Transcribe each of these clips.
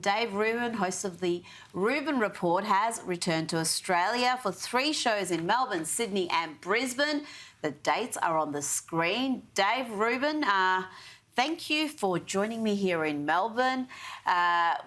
Dave Rubin, host of the Rubin Report, has returned to Australia for 3 shows in Melbourne, Sydney and Brisbane. The dates are on the screen. Dave Rubin, thank you for joining me here in Melbourne.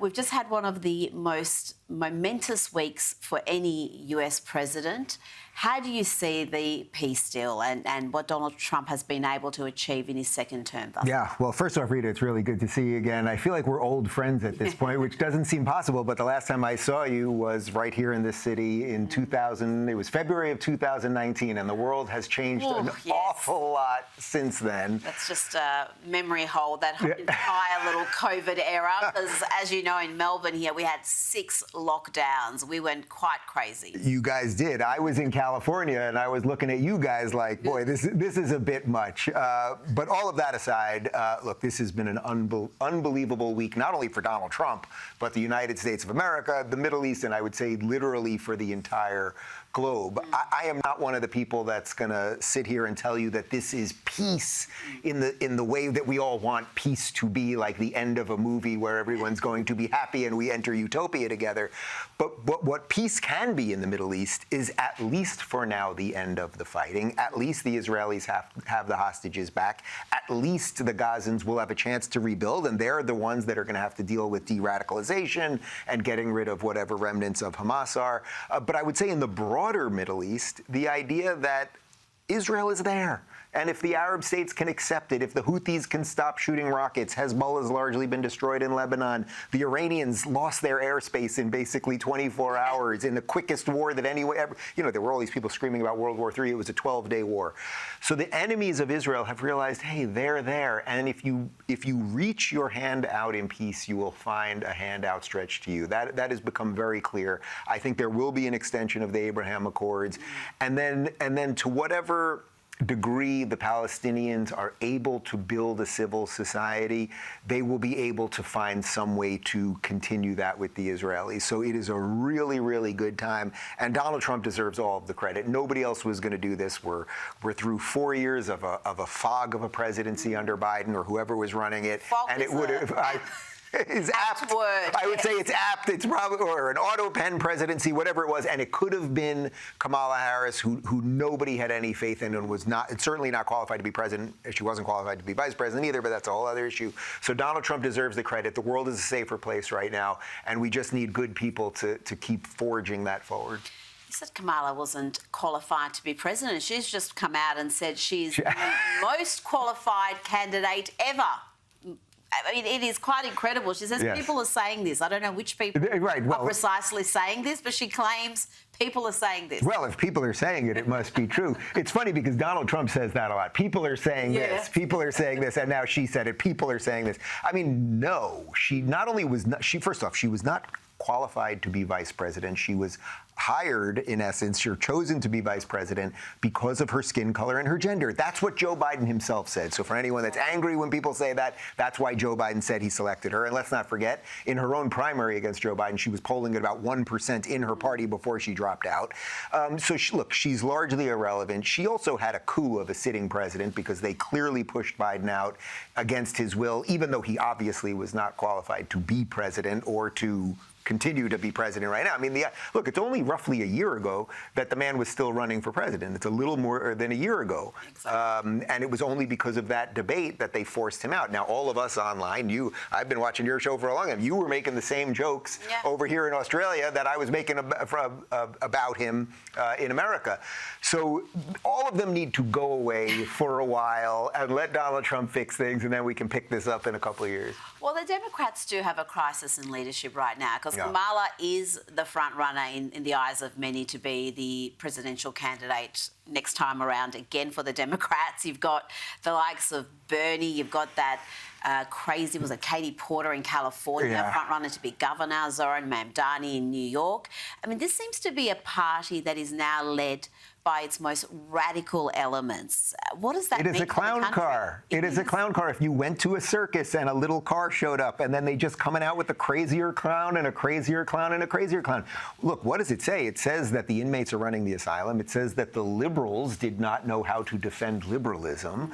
We've just had one of the most momentous weeks for any US president. How do you see the peace deal and what Donald Trump has been able to achieve in his second term? Yeah, well, first off, Rita, it's really good to see you again. I feel like we're old friends at this point, which doesn't seem possible, but the last time I saw you was right here in this city in 2000. It was February of 2019, and the world has changed awful lot since then. That's just a memory hole, that entire little COVID era, because as you know, in Melbourne here, we had 6 lockdowns. We went quite crazy. You guys did. I was in California, and I was looking at you guys like, boy, this is a bit much. But all of that aside, look, this has been an unbelievable week, not only for Donald Trump, but the United States of America, the Middle East, and I would say literally for the entire globe. I am not one of the people that's going to sit here and tell you that this is peace in the way that we all want peace to be, like the end of a movie where everyone's going to be happy and we enter utopia together. But what peace can be in the Middle East is, at least for now, the end of the fighting. At least the Israelis have the hostages back. At least the Gazans will have a chance to rebuild, and they're the ones that are going to have to deal with de-radicalization and getting rid of whatever remnants of Hamas are. But I would say in the broader Middle East, the idea that Israel is there. And if the Arab states can accept it, if the Houthis can stop shooting rockets, Hezbollah has largely been destroyed in Lebanon. The Iranians lost their airspace in basically 24 hours in the quickest war that anyone ever, there were all these people screaming about World War III. It was a 12-day war. So the enemies of Israel have realized, hey, they're there. And if you reach your hand out in peace, you will find a hand outstretched to you. That has become very clear. I think there will be an extension of the Abraham Accords. And then to whatever degree the Palestinians are able to build a civil society, they will be able to find some way to continue that with the Israelis. So it is a really, really good time, and Donald Trump deserves all of the credit. Nobody else was going to do this. We're through 4 years of a fog of a presidency under Biden or whoever was running it, and it would have. Is apt. Word. I would say it's apt. It's probably, or an auto pen presidency, whatever it was, and it could have been Kamala Harris, who nobody had any faith in and was not, certainly not qualified to be president. She wasn't qualified to be vice president either, but that's a whole other issue. So Donald Trump deserves the credit. The world is a safer place right now, and we just need good people to keep forging that forward. You said Kamala wasn't qualified to be president. She's just come out and said she's the most qualified candidate ever. I mean, it is quite incredible. She says people are saying this. I don't know which people are precisely saying this, but she claims people are saying this. Well, if people are saying it, it must be true. It's funny because Donald Trump says that a lot. People are saying this. People are saying this. And now she said it. People are saying this. I mean, no. She not only was not, first off, she was not qualified to be vice president. She was hired, in essence, or chosen to be vice president because of her skin color and her gender. That's what Joe Biden himself said. So for anyone that's angry when people say that, that's why Joe Biden said he selected her. And let's not forget, in her own primary against Joe Biden, she was polling at about 1% in her party before she dropped out. So look, she's largely irrelevant. She also had a coup of a sitting president because they clearly pushed Biden out against his will, even though he obviously was not qualified to be president or to continue to be president right now. I mean, look, it's only roughly a year ago that the man was still running for president. It's a little more than a year ago. Exactly. And it was only because of that debate that they forced him out. Now, all of us online, I've been watching your show for a long time. You were making the same jokes over here in Australia that I was making about him in America. So all of them need to go away for a while and let Donald Trump fix things, and then we can pick this up in a couple of years. Well, the Democrats do have a crisis in leadership right now because Kamala is the front runner in the eyes of many to be the presidential candidate next time around again for the Democrats. You've got the likes of Bernie. You've got that crazy, was it Katie Porter in California, front runner to be governor, Zoran Mamdani in New York. I mean, this seems to be a party that is now led by its most radical elements. What does that mean? It is a clown car. It is a clown car. If you went to a circus and a little car showed up and then they just coming out with a crazier clown and a crazier clown and a crazier clown. Look, what does it say? It says that the inmates are running the asylum. It says that the liberals did not know how to defend liberalism.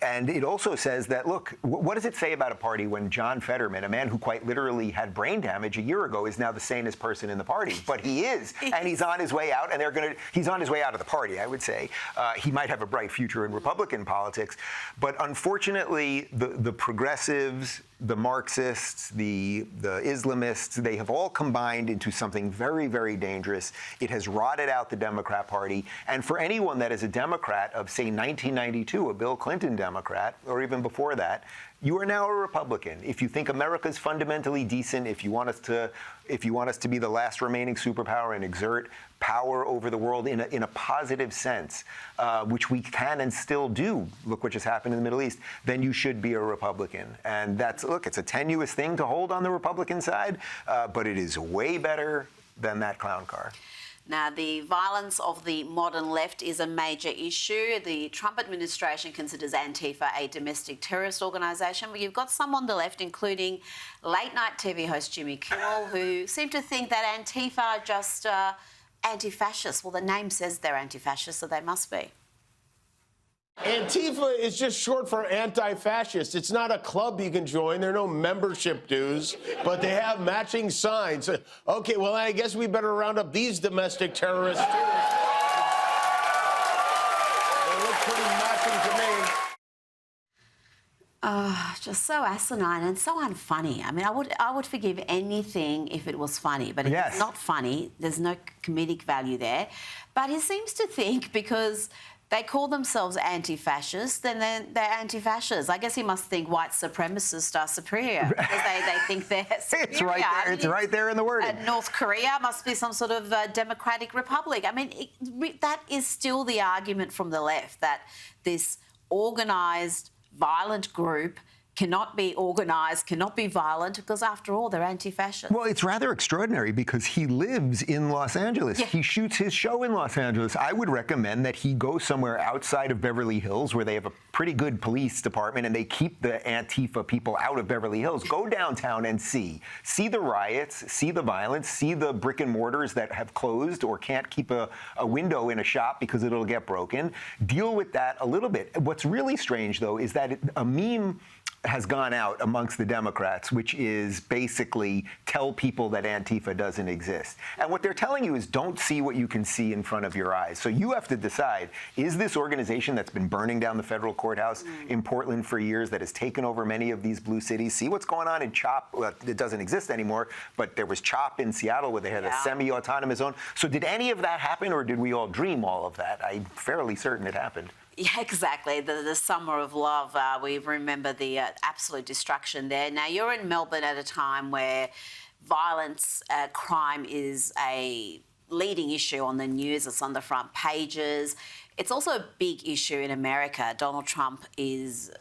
And it also says that, look, what does it say about a party when John Fetterman, a man who quite literally had brain damage a year ago, is now the sanest person in the party? But he is, and he's on his way out, and he's on his way out of the party, I would say. He might have a bright future in Republican politics, but unfortunately, the progressives, the Marxists, the Islamists, they have all combined into something very, very dangerous. It has rotted out the Democrat Party. And for anyone that is a Democrat of, say, 1992, a Bill Clinton Democrat, or even before that, you are now a Republican. If you think America's fundamentally decent, if you want us to be the last remaining superpower and exert power over the world in a positive sense, which we can and still do, look what just happened in the Middle East, then you should be a Republican. And look, it's a tenuous thing to hold on the Republican side, but it is way better than that clown car. Now, the violence of the modern left is a major issue. The Trump administration considers Antifa a domestic terrorist organisation. But you've got some on the left, including late-night TV host Jimmy Kimmel, who seem to think that Antifa are just anti-fascist. Well, the name says they're anti-fascist, so they must be. Antifa is just short for anti-fascist. It's not a club you can join. There are no membership dues, but they have matching signs. Okay, well, I guess we better round up these domestic terrorists, too. They look pretty matching to me. Just so asinine and so unfunny. I mean, I would forgive anything if it was funny, but if it's not funny, there's no comedic value there. But he seems to think because they call themselves anti-fascists, then they're anti-fascists. I guess he must think white supremacists are superior because they think they're superior. It's right there in the wording. North Korea must be some sort of democratic republic. I mean, that is still the argument from the left, that this organised, violent group cannot be organised, cannot be violent, because after all, they're anti-fascist. Well, it's rather extraordinary because he lives in Los Angeles. Yeah. He shoots his show in Los Angeles. I would recommend that he go somewhere outside of Beverly Hills where they have a pretty good police department and they keep the Antifa people out of Beverly Hills. Go downtown and see the riots, see the violence, see the brick and mortars that have closed or can't keep a window in a shop because it'll get broken. Deal with that a little bit. What's really strange, though, is that a meme has gone out amongst the Democrats, which is basically tell people that Antifa doesn't exist. And what they're telling you is don't see what you can see in front of your eyes. So you have to decide, is this organization that's been burning down the federal courthouse in Portland for years, that has taken over many of these blue cities? See what's going on in CHOP. Well, it doesn't exist anymore, but there was CHOP in Seattle where they had a semi-autonomous zone. So did any of that happen, or did we all dream all of that? I'm fairly certain it happened. Yeah, exactly. The summer of love. We remember the absolute destruction there. Now, you're in Melbourne at a time where violence, crime is a leading issue on the news. It's on the front pages. It's also a big issue in America. Donald Trump is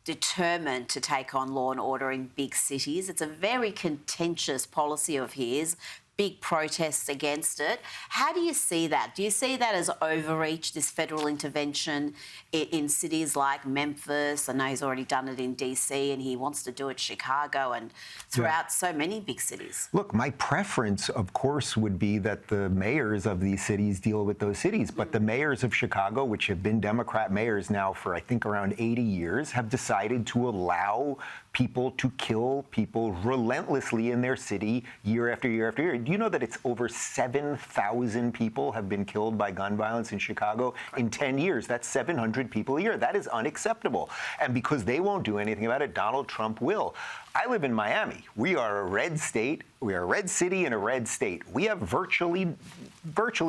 determined to take on law and order in big cities. It's a very contentious policy of his. Big protests against it. How do you see that? Do you see that as overreach, this federal intervention in cities like Memphis? I know he's already done it in DC and he wants to do it in Chicago and throughout so many big cities. Look, my preference, of course, would be that the mayors of these cities deal with those cities. But the mayors of Chicago, which have been Democrat mayors now for, I think, around 80 years, have decided to allow people to kill people relentlessly in their city year after year after year. Do you know that it's over 7,000 people have been killed by gun violence in Chicago in 10 years? That's 700 people a year. That is unacceptable. And because they won't do anything about it, Donald Trump will. I live in Miami. We are a red state. We are a red city and a red state. We have virtually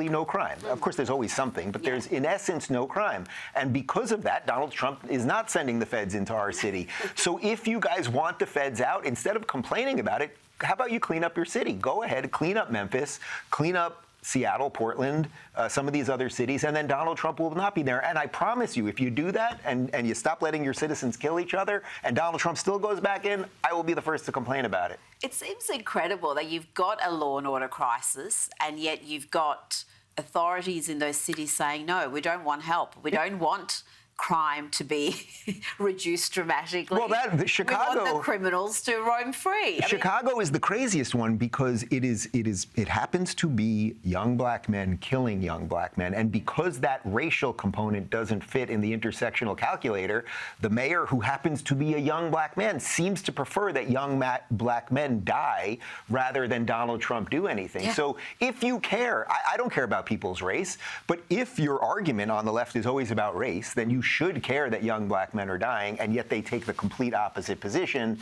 no crime. Of course, there's always something, but there's, in essence, no crime. And because of that, Donald Trump is not sending the feds into our city. So if you guys want the feds out, instead of complaining about it, how about you clean up your city? Go ahead, clean up Memphis, clean up Seattle, Portland, some of these other cities, and then Donald Trump will not be there. And I promise you, if you do that and you stop letting your citizens kill each other and Donald Trump still goes back in, I will be the first to complain about it. It seems incredible that you've got a law and order crisis and yet you've got authorities in those cities saying, no, we don't want help. We don't want crime to be reduced dramatically. Well, Chicago, we want the criminals to roam free. Chicago is the craziest one because it happens to be young black men killing young black men, and because that racial component doesn't fit in the intersectional calculator, the mayor, who happens to be a young black man, seems to prefer that young black men die rather than Donald Trump do anything. Yeah. So if you care, I don't care about people's race, but if your argument on the left is always about race, then you should care that young black men are dying, and yet they take the complete opposite position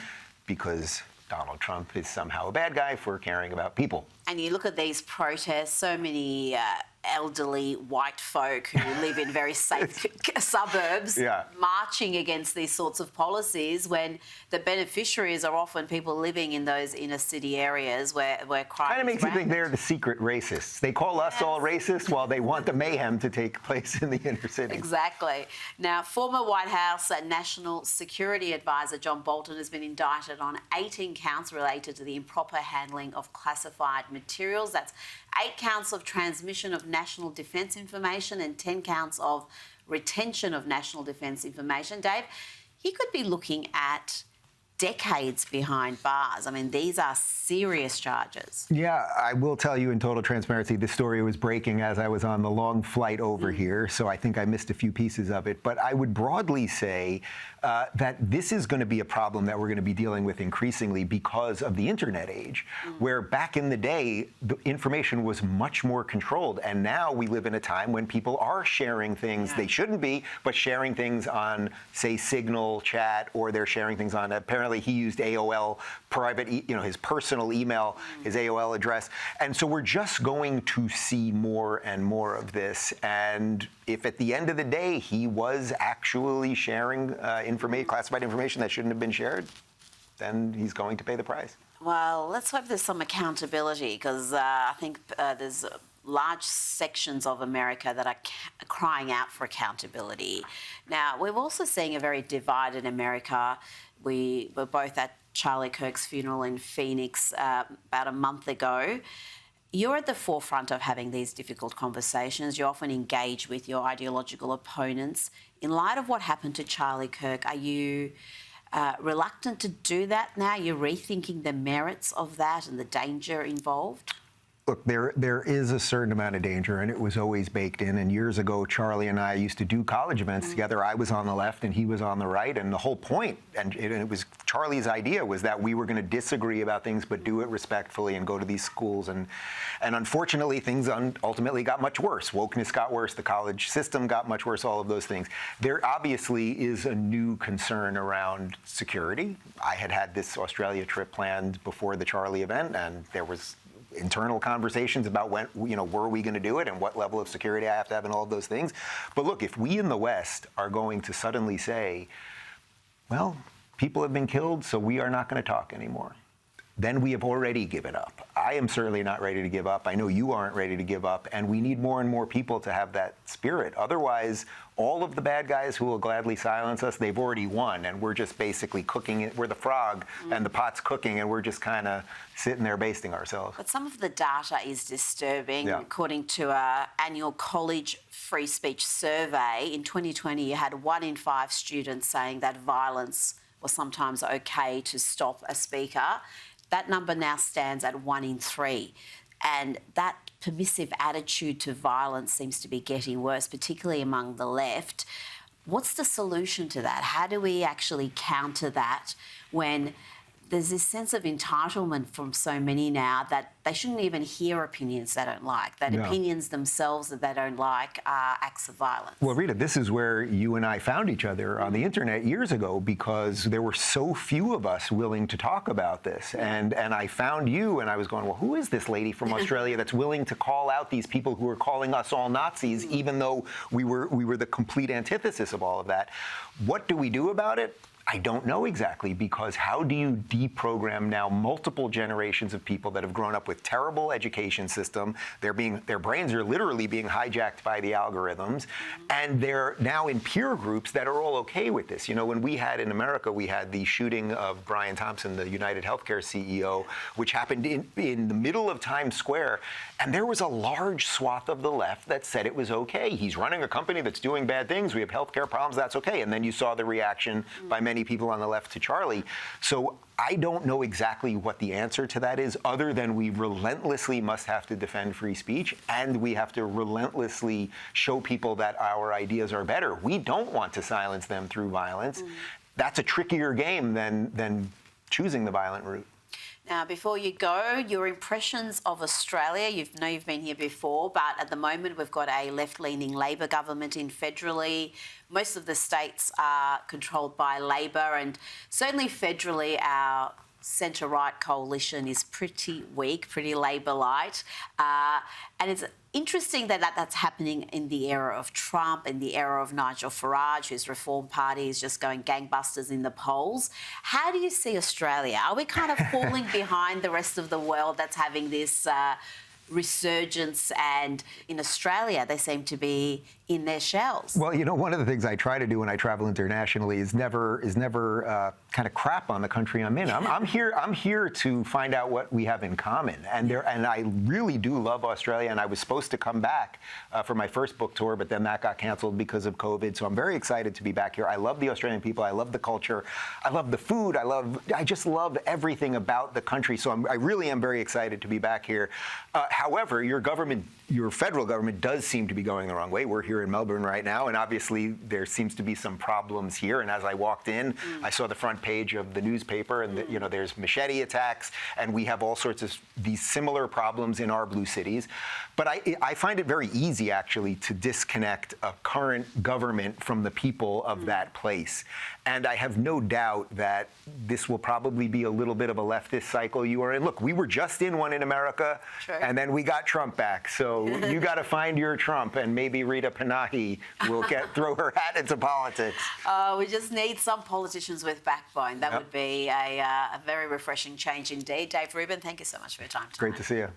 because Donald Trump is somehow a bad guy for caring about people. And you look at these protests, so many elderly white folk who live in very safe suburbs marching against these sorts of policies when the beneficiaries are often people living in those inner city areas where crime kind of makes rampant. you think they're the secret racists. They call us all racist while they want the mayhem to take place in the inner city. Exactly. Now, former White House National Security Advisor John Bolton has been indicted on 18 counts related to the improper handling of classified materials. That's 8 counts of transmission of national defence information and 10 counts of retention of national defence information. Dave, he could be looking at decades behind bars. I mean, these are serious charges. Yeah, I will tell you in total transparency, this story was breaking as I was on the long flight over here, so I think I missed a few pieces of it. But I would broadly say that this is going to be a problem that we're going to be dealing with increasingly because of the internet age, where back in the day, the information was much more controlled. And now we live in a time when people are sharing things they shouldn't be, but sharing things on, say, Signal chat, or they're sharing things on, apparently he used AOL private, his personal email, his AOL address. And so we're just going to see more and more of this. And if at the end of the day he was actually sharing classified information that shouldn't have been shared, then he's going to pay the price. Well, let's hope there's some accountability, because I think there's large sections of America that are crying out for accountability. Now, we're also seeing a very divided America. We were both at Charlie Kirk's funeral in Phoenix about a month ago. You're at the forefront of having these difficult conversations. You often engage with your ideological opponents. In light of what happened to Charlie Kirk, are you reluctant to do that now? You're rethinking the merits of that and the danger involved? Look, there is a certain amount of danger, and it was always baked in. And years ago, Charlie and I used to do college events together. I was on the left and he was on the right. And the whole point, and it was Charlie's idea, was that we were going to disagree about things, but do it respectfully and go to these schools. And unfortunately, things ultimately got much worse. Wokeness got worse. The college system got much worse, all of those things. There obviously is a new concern around security. I had this Australia trip planned before the Charlie event, and there was internal conversations about when, were we going to do it and what level of security I have to have and all of those things. But look, if we in the West are going to suddenly say, well, people have been killed, so we are not going to talk anymore, then we have already given up. I am certainly not ready to give up. I know you aren't ready to give up, and we need more and more people to have that spirit. Otherwise, all of the bad guys who will gladly silence us, they've already won, and we're just basically cooking it. We're the frog, and the pot's cooking, and we're just kind of sitting there basting ourselves. But some of the data is disturbing. Yeah. According to our annual college free speech survey, in 2020, you had 1 in 5 students saying that violence was sometimes okay to stop a speaker. That number now stands at 1 in 3. And that permissive attitude to violence seems to be getting worse, particularly among the left. What's the solution to that? How do we actually counter that when there's this sense of entitlement from so many now that they shouldn't even hear opinions they don't like, that opinions themselves that they don't like are acts of violence? Well, Rita, this is where you and I found each other on the internet years ago, because there were so few of us willing to talk about this. And I found you, and I was going, well, who is this lady from Australia that's willing to call out these people who are calling us all Nazis, even though we were the complete antithesis of all of that? What do we do about it? I don't know exactly, because how do you deprogram now multiple generations of people that have grown up with terrible education system? Their brains are literally being hijacked by the algorithms, and they're now in peer groups that are all okay with this. You know, when we had in America, we had the shooting of Brian Thompson, the United Healthcare CEO, which happened in the middle of Times Square, and there was a large swath of the left that said it was okay. He's running a company that's doing bad things. We have healthcare problems. That's okay. And then you saw the reaction by many people on the left to Charlie. So I don't know exactly what the answer to that is, other than we relentlessly must have to defend free speech, and we have to relentlessly show people that our ideas are better. We don't want to silence them through violence. That's a trickier game than choosing the violent route. Now, before you go, your impressions of Australia. You've been here before, but at the moment we've got a left-leaning Labor government in federally. Most of the states are controlled by Labor, and certainly federally our centre-right coalition is pretty weak, pretty Labor-light. And it's interesting that that's happening in the era of Trump, in the era of Nigel Farage, whose Reform Party is just going gangbusters in the polls. How do you see Australia? Are we kind of falling behind the rest of the world that's having this resurgence, and in Australia they seem to be in their shells? Well, you know, one of the things I try to do when I travel internationally is never kind of crap on the country I'm in. I'm here to find out what we have in common, and I really do love Australia. And I was supposed to come back for my first book tour, but then that got canceled because of COVID. So I'm very excited to be back here. I love the Australian people. I love the culture. I love the food. I just love everything about the country. So I really am very excited to be back here. However, your federal government does seem to be going the wrong way. We're here in Melbourne right now, and obviously there seems to be some problems here. And as I walked in, I saw the front page of the newspaper, and you know, there's machete attacks, and we have all sorts of these similar problems in our blue cities. But I find it very easy, actually, to disconnect a current government from the people of that place. And I have no doubt that this will probably be a little bit of a leftist cycle you are in. Look, we were just in one in America, and then we got Trump back. So you got to find your Trump, and maybe Rita Panahi will throw her hat into politics. We just need some politicians with backbone. That would be a very refreshing change indeed. Dave Rubin, thank you so much for your time tonight. Great to see you.